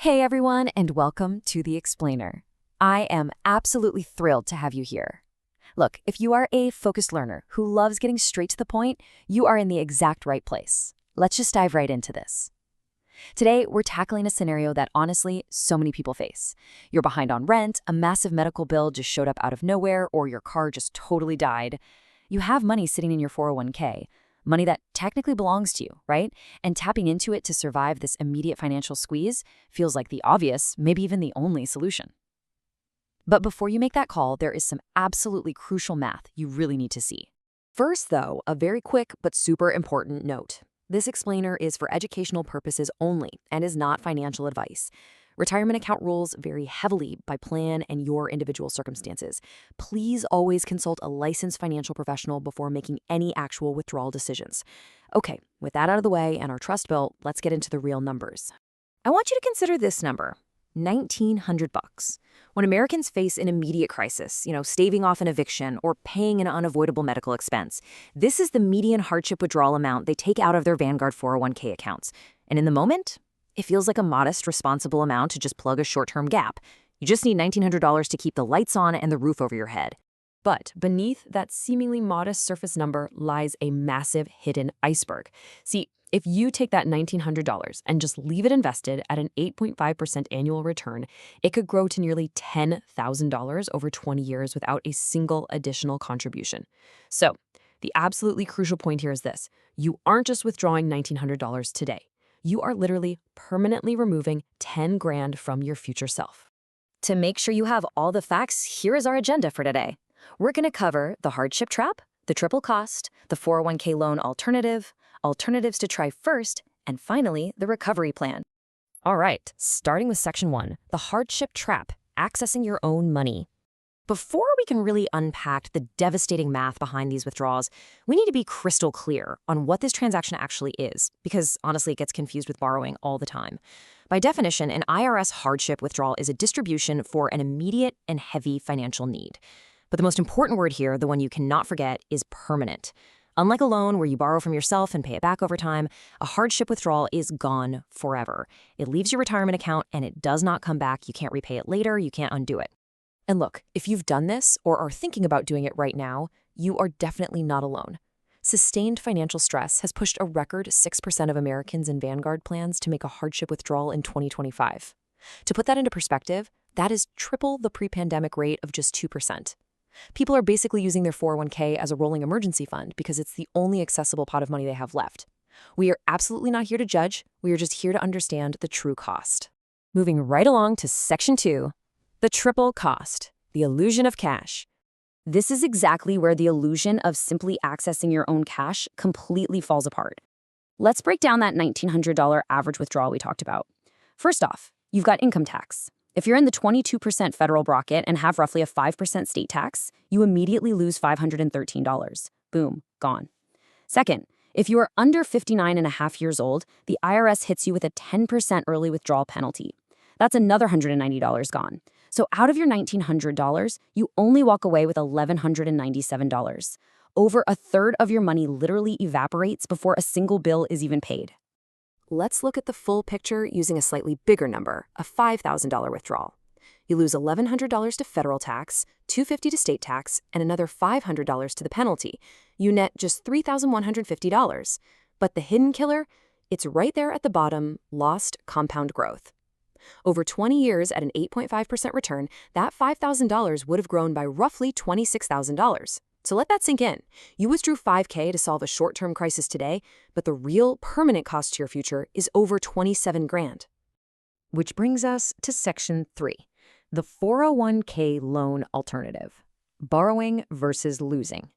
Hey everyone, and welcome to The Explainer. I am absolutely thrilled to have you here. Look, if you are a focused learner who loves getting straight to the point, you are in the exact right place. Let's just dive right into this. Today, we're tackling a scenario that honestly, so many people face. You're behind on rent, a massive medical bill just showed up out of nowhere, or your car just totally died. You have money sitting in your 401k, money that technically belongs to you, right? And tapping into it to survive this immediate financial squeeze feels like the obvious, maybe even the only solution. But before you make that call, there is some absolutely crucial math you really need to see. First, though, a very quick but super important note. This explainer is for educational purposes only and is not financial advice. Retirement account rules vary heavily by plan and your individual circumstances. Please always consult a licensed financial professional before making any actual withdrawal decisions. Okay, with that out of the way and our trust built, let's get into the real numbers. I want you to consider this number, $1,900. When Americans face an immediate crisis, staving off an eviction or paying an unavoidable medical expense, this is the median hardship withdrawal amount they take out of their Vanguard 401k accounts. And in the moment, it feels like a modest, responsible amount to just plug a short-term gap. You just need $1,900 to keep the lights on and the roof over your head. But beneath that seemingly modest surface number lies a massive hidden iceberg. See, if you take that $1,900 and just leave it invested at an 8.5% annual return, it could grow to nearly $10,000 over 20 years without a single additional contribution. So, the absolutely crucial point here is this. You aren't just withdrawing $1,900 today. You are literally permanently removing 10 grand from your future self. To make sure you have all the facts, here is our agenda for today. We're going to cover the hardship trap, the triple cost, the 401k loan alternative, alternatives to try first, and finally, the recovery plan. All right, starting with section 1, the hardship trap, accessing your own money. Before we can really unpack the devastating math behind these withdrawals, we need to be crystal clear on what this transaction actually is, because honestly, it gets confused with borrowing all the time. By definition, an IRS hardship withdrawal is a distribution for an immediate and heavy financial need. But the most important word here, the one you cannot forget, is permanent. Unlike a loan where you borrow from yourself and pay it back over time, a hardship withdrawal is gone forever. It leaves your retirement account and it does not come back. You can't repay it later. You can't undo it. And look, if you've done this or are thinking about doing it right now, you are definitely not alone. Sustained financial stress has pushed a record 6% of Americans in Vanguard plans to make a hardship withdrawal in 2025. To put that into perspective, that is triple the pre-pandemic rate of just 2%. People are basically using their 401k as a rolling emergency fund because it's the only accessible pot of money they have left. We are absolutely not here to judge. We are just here to understand the true cost. Moving right along to section 2. The triple cost, the illusion of cash. This is exactly where the illusion of simply accessing your own cash completely falls apart. Let's break down that $1,900 average withdrawal we talked about. First off, you've got income tax. If you're in the 22% federal bracket and have roughly a 5% state tax, you immediately lose $513. Boom, gone. Second, if you are under 59 and a half years old, the IRS hits you with a 10% early withdrawal penalty. That's another $190 gone. So out of your $1,900, you only walk away with $1,197. Over a third of your money literally evaporates before a single bill is even paid. Let's look at the full picture using a slightly bigger number, a $5,000 withdrawal. You lose $1,100 to federal tax, $250 to state tax, and another $500 to the penalty. You net just $3,150. But the hidden killer? It's right there at the bottom, lost compound growth. Over 20 years at an 8.5% return, that $5,000 would have grown by roughly $26,000. So let that sink in. You withdrew $5K to solve a short-term crisis today, but the real permanent cost to your future is over 27 grand. Which brings us to section 3, the 401k loan alternative, borrowing versus losing.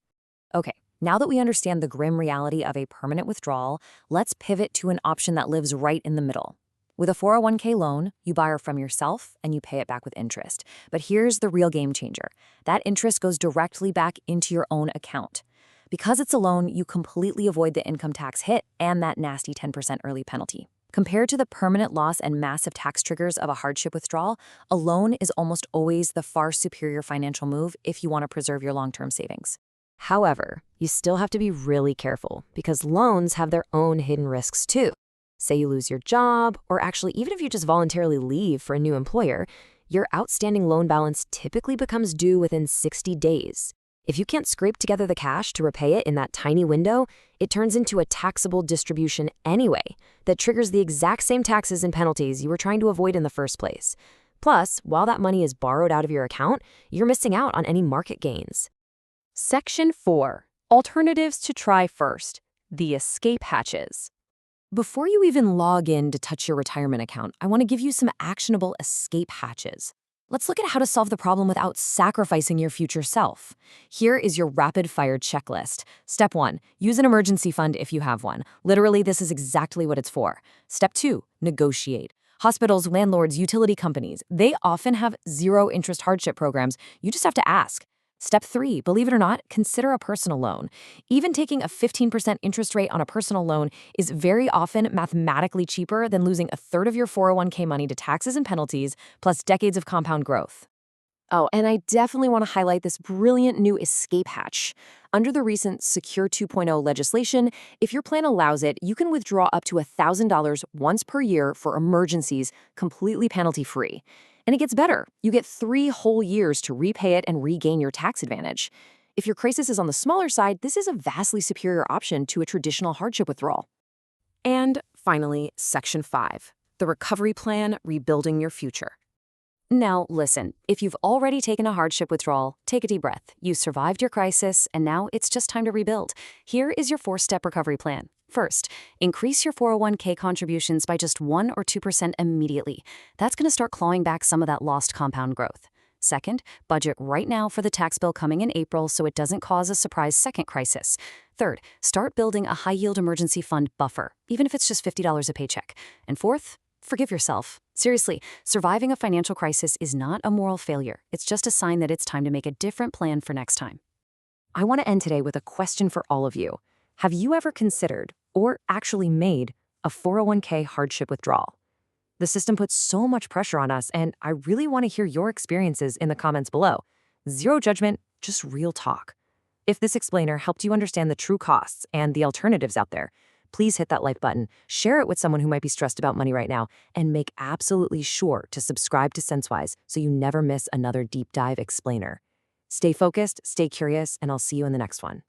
Okay, now that we understand the grim reality of a permanent withdrawal, let's pivot to an option that lives right in the middle. With a 401k loan, you borrow from yourself and you pay it back with interest. But here's the real game changer. That interest goes directly back into your own account. Because it's a loan, you completely avoid the income tax hit and that nasty 10% early penalty. Compared to the permanent loss and massive tax triggers of a hardship withdrawal, a loan is almost always the far superior financial move if you want to preserve your long-term savings. However, you still have to be really careful because loans have their own hidden risks too. Say you lose your job, or actually even if you just voluntarily leave for a new employer, your outstanding loan balance typically becomes due within 60 days. If you can't scrape together the cash to repay it in that tiny window, it turns into a taxable distribution anyway that triggers the exact same taxes and penalties you were trying to avoid in the first place. Plus, while that money is borrowed out of your account, you're missing out on any market gains. Section 4. Alternatives to try first. The escape hatches. Before you even log in to touch your retirement account, I want to give you some actionable escape hatches. Let's look at how to solve the problem without sacrificing your future self. Here is your rapid-fire checklist. Step 1, use an emergency fund if you have one. Literally, this is exactly what it's for. Step 2, negotiate. Hospitals, landlords, utility companies, they often have zero-interest hardship programs. You just have to ask. Step 3, believe it or not, consider a personal loan. Even taking a 15% interest rate on a personal loan is very often mathematically cheaper than losing a third of your 401k money to taxes and penalties, plus decades of compound growth. Oh, and I definitely want to highlight this brilliant new escape hatch. Under the recent Secure 2.0 legislation, if your plan allows it, you can withdraw up to $1,000 once per year for emergencies, completely penalty-free. And it gets better. You get 3 whole years to repay it and regain your tax advantage. If your crisis is on the smaller side, this is a vastly superior option to a traditional hardship withdrawal. And finally, Section 5, the recovery plan, rebuilding your future. Now, listen, if you've already taken a hardship withdrawal, take a deep breath. You survived your crisis, and now it's just time to rebuild. Here is your 4-step recovery plan. First, increase your 401k contributions by just 1 or 2% immediately. That's going to start clawing back some of that lost compound growth. Second, budget right now for the tax bill coming in April so it doesn't cause a surprise second crisis. Third, start building a high-yield emergency fund buffer, even if it's just $50 a paycheck. And fourth, forgive yourself. Seriously, surviving a financial crisis is not a moral failure. It's just a sign that it's time to make a different plan for next time. I want to end today with a question for all of you. Have you ever considered, or actually made, a 401k hardship withdrawal? The system puts so much pressure on us, and I really want to hear your experiences in the comments below. Zero judgment, just real talk. If this explainer helped you understand the true costs and the alternatives out there, please hit that like button, share it with someone who might be stressed about money right now, and make absolutely sure to subscribe to SenseWise so you never miss another deep dive explainer. Stay focused, stay curious, and I'll see you in the next one.